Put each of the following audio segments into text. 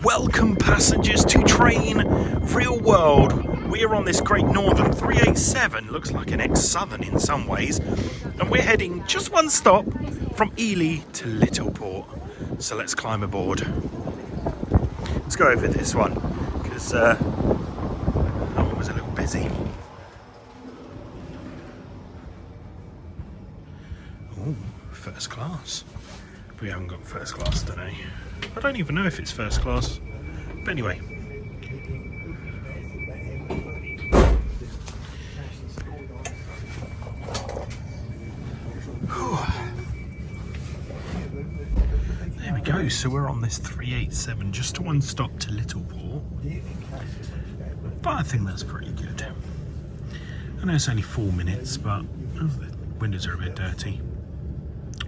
Welcome passengers to Train Real World. We're on this Great Northern 387, looks like an ex-Southern in some ways, and we're heading just one stop from Ely to Littleport. So let's climb aboard. Let's go over this one, because that one was a little busy. Ooh, first class. We haven't got first class today. I don't even know if it's first class. But anyway. There we go. So we're on this 387, just one stop to Littleport. But I think that's pretty good. I know it's only 4 minutes, but the windows are a bit dirty.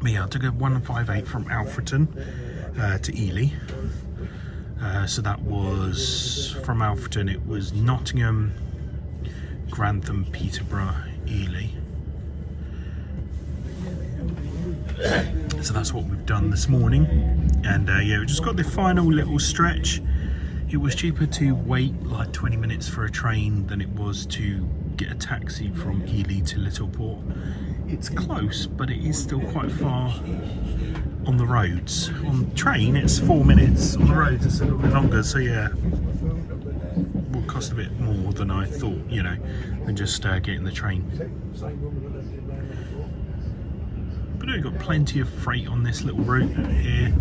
But yeah, I took a 158 from Alfreton to Ely. So that was from Alfreton, it was Nottingham, Grantham, Peterborough, Ely. So that's what we've done this morning. And yeah, we just got the final little stretch. It was cheaper to wait like 20 minutes for a train than it was to get a taxi from Ely to Littleport. It's close, but it is still quite far on the roads. On the train, it's 4 minutes. On the roads, it's a little bit longer. So yeah, will cost a bit more than I thought, you know, than just getting the train. But we've got plenty of freight on this little route here.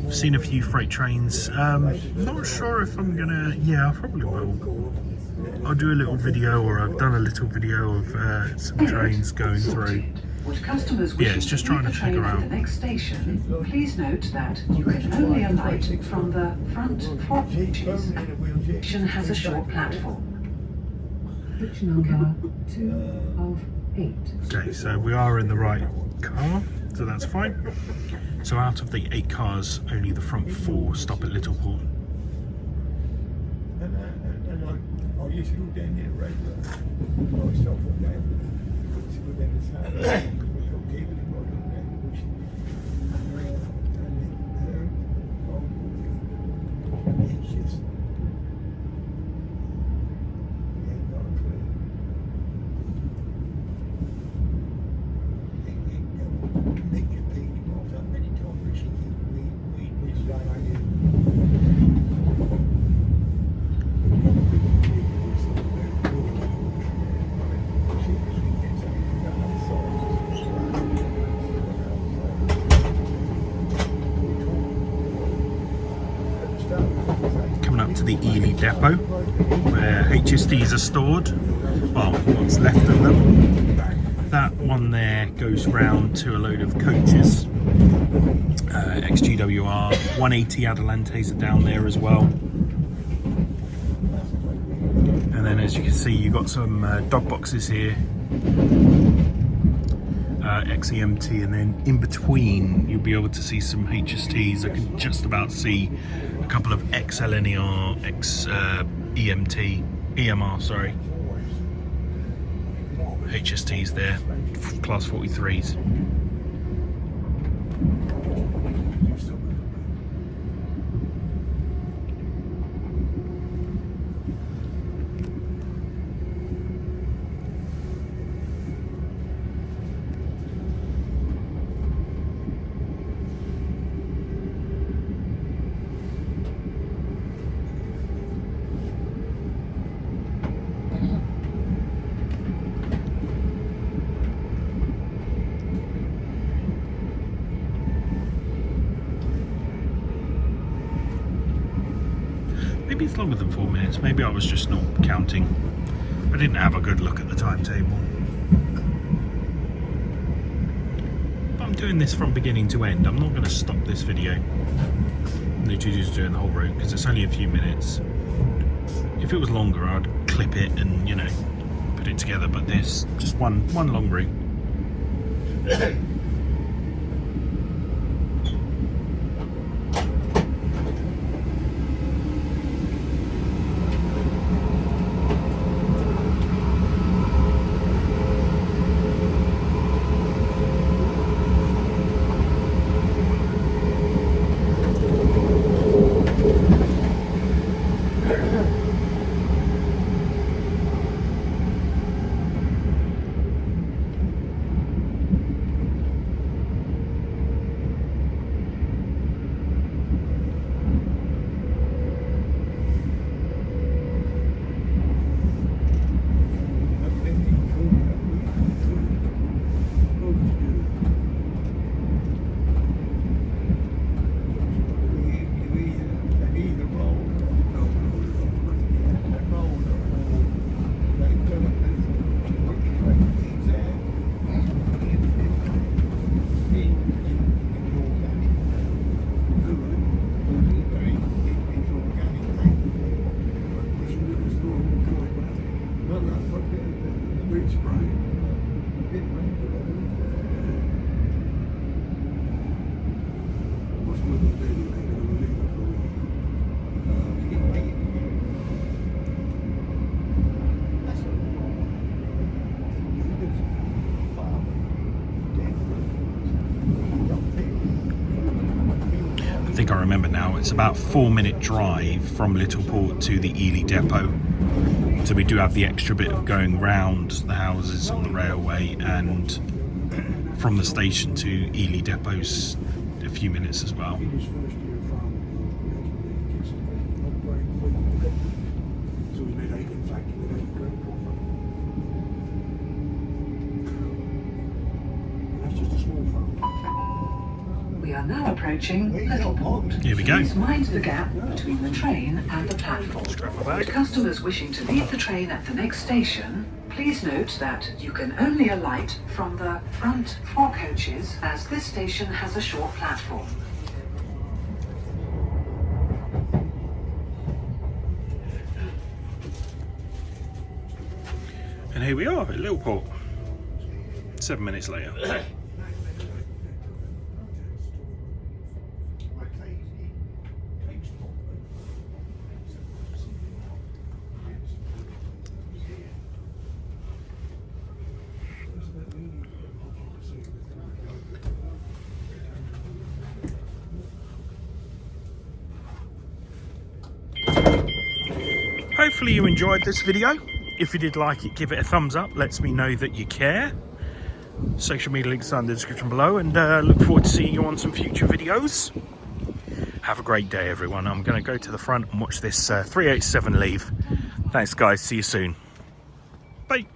I've seen a few freight trains. Not sure if I'm gonna. Yeah, I probably will. I'll do a little video, or I've done a little video of some trains going through. Yeah, it's just trying to figure out. The next station, please note that you can only alight from the front four benches. Station has a short platform. Which number? 2 of 8. Okay, so we are in the right car, so that's fine. So out of the 8 cars, only the front 4 stop at Littleport. Oh, you should go down there, right? Oh, stop from there. Let's go down this side. Okay, we can go down there. It's just... Make your pay, you know, so many times she can we ride on you. Coming up to the Ely depot, where HSDs are stored. Well, what's left of them. That one there goes round to a load of coaches. XGWR, 180 Adelantes are down there as well. And then as you can see, you've got some dog boxes here. XEMT, and then in between you'll be able to see some HSTs. I can just about see a couple of XLNER, EMR, sorry. HSTs there, class 43s. maybe it's longer than 4 minutes. Maybe I was just not counting. I didn't have a good look at the timetable. But I'm doing this from beginning to end. I'm not going to stop this video. Literally just doing the whole route because it's only a few minutes. If it was longer, I'd clip it and, you know, put it together. But this, just one long route. I think I remember now, it's about 4-minute drive from Littleport to the Ely depot. So we do have the extra bit of going round the houses on the railway, and from the station to Ely depot's a few minutes as well. We are now approaching Littleport. Here we go. Please mind the gap between the train and the platform. Grab my For bag. customers wishing to leave the train at the next station, please note that you can only alight from the front 4 coaches, as this station has a short platform. And here we are at Littleport, 7 minutes later. Hopefully you enjoyed this video. If you did like it, give it a thumbs up. Lets me know that you care. Social media links are in the description below, and look forward to seeing you on some future videos. Have a great day, everyone. I'm going to go to the front and watch this 387 leave. Thanks, guys. See you soon. Bye.